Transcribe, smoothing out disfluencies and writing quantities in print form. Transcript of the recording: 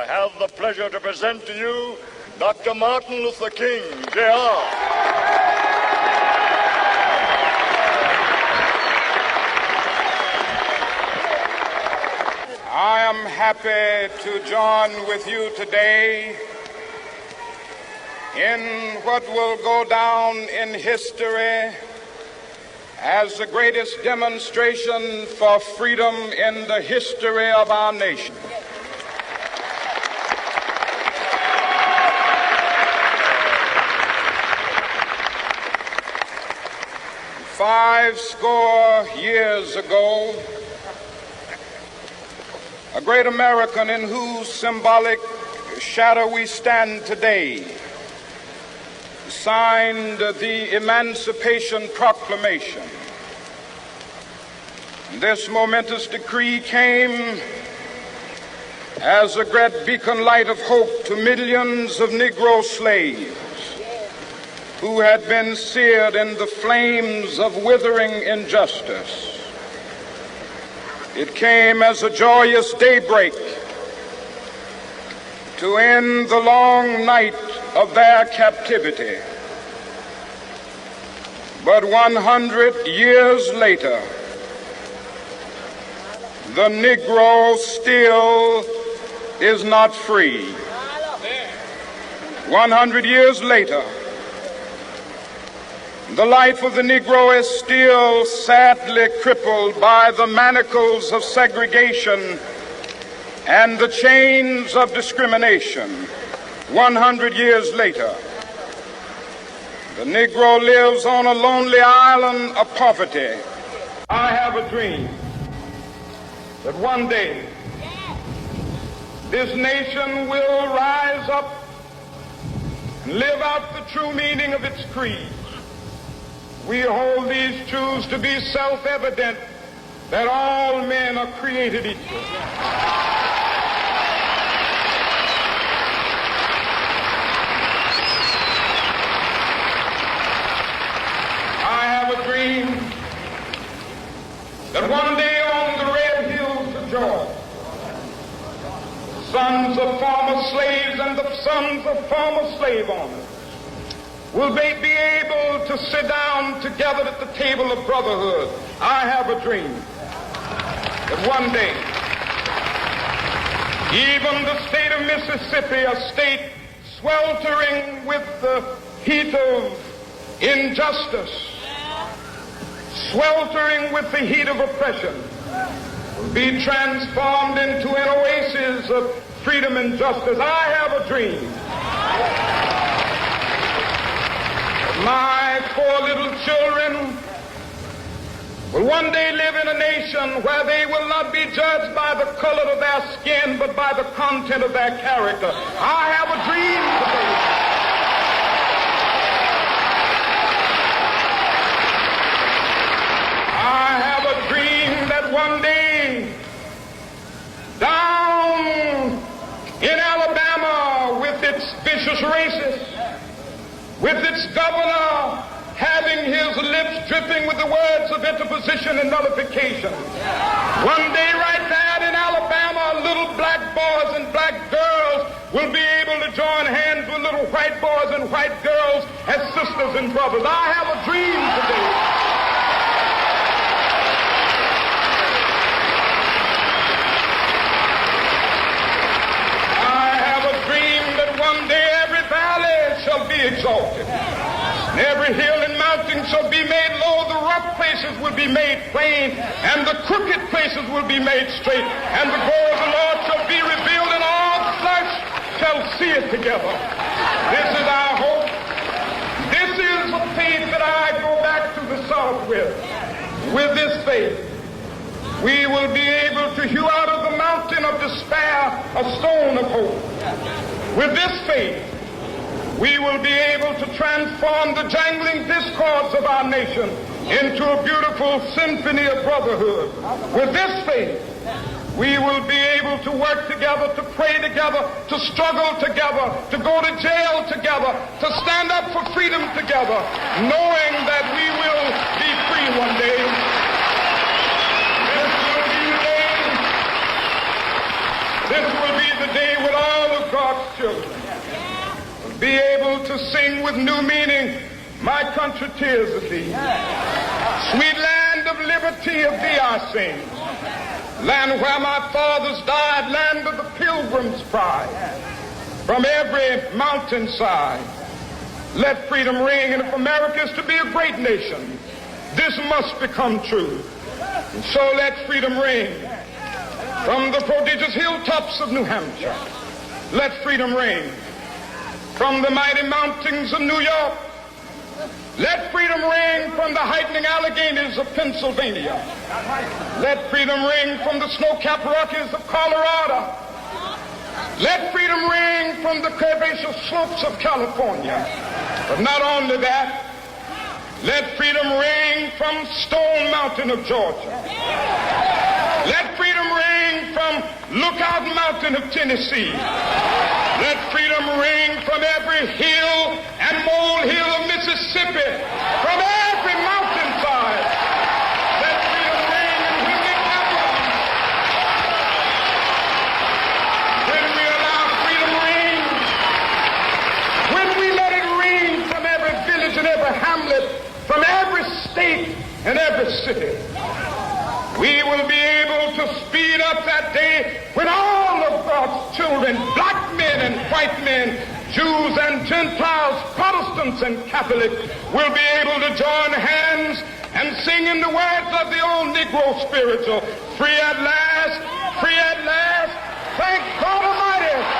I have the pleasure to present to you Dr. Martin Luther King, Jr. I am happy to join with you today in what will go down in history as the greatest demonstration for freedom in the history of our nation. Five score years ago, a great American in whose symbolic shadow we stand today signed the Emancipation Proclamation. This momentous decree came as a great beacon light of hope to millions of Negro slaves who had been seared in the flames of withering injustice. It came as a joyous daybreak to end the long night of their captivity. But 100 years later, the Negro still is not free. 100 years later, the life of the Negro is still sadly crippled by the manacles of segregation and the chains of discrimination. 100 years later, the Negro lives on a lonely island of poverty. I have a dream that one day this nation will rise up and live out the true meaning of its creed. We hold these truths to be self-evident, that all men are created equal. I have a dream that one day on the red hills of Georgia, sons of former slaves and the sons of former slave owners will they be able to sit down together at the table of brotherhood. I have a dream that one day, even the state of Mississippi, a state sweltering with the heat of injustice, sweltering with the heat of oppression, will be transformed into an oasis of freedom and justice. I have a dream. My four little children will one day live in a nation where they will not be judged by the color of their skin, but by the content of their character. I have a dream today. I have a dream that one day, down in Alabama, with its vicious racists, with its governor having his lips dripping with the words of interposition and nullification. One day right there in Alabama, little black boys and black girls will be able to join hands with little white boys and white girls as sisters and brothers. I have a dream today. I have a dream that one day every valley shall be exalted, and every hill and mountain shall be made low. The rough places will be made plain, and the crooked places will be made straight, and the glory of the Lord shall be revealed, and all flesh shall see it together. This is our hope. This is the faith that I go back to the South with. With this faith, we will be able to hew out of the mountain of despair a stone of hope. With this faith, we will be able to transform the jangling discords of our nation into a beautiful symphony of brotherhood. With this faith, we will be able to work together, to pray together, to struggle together, to go to jail together, to stand up for freedom together, knowing that we will be free one day. This will be the day when all to sing with new meaning, my country, tears of thee. Sweet land of liberty, of thee I sing. Land where my fathers died, land of the pilgrim's pride. From every mountainside, let freedom ring. And if America is to be a great nation, this must become true. And so let freedom ring. From the prodigious hilltops of New Hampshire, let freedom ring. From the mighty mountains of New York, let freedom ring. From the heightening Alleghenies of Pennsylvania, let freedom ring. From the snow-capped Rockies of Colorado, let freedom ring. From the curvaceous slopes of California. But not only that, let freedom ring from Stone Mountain of Georgia. Let freedom ring from Lookout Mountain of Tennessee. Let freedom ring from every hill and molehill of Mississippi, from every mountainside. Let freedom ring, and when it happens, when we allow freedom ring, when we let it ring from every village and every hamlet, from every state and every city, we will be able to speed up that day when all of God's children, black men and white men, Jews and Gentiles, Protestants and Catholics, will be able to join hands and sing in the words of the old Negro spiritual, free at last, thank God Almighty.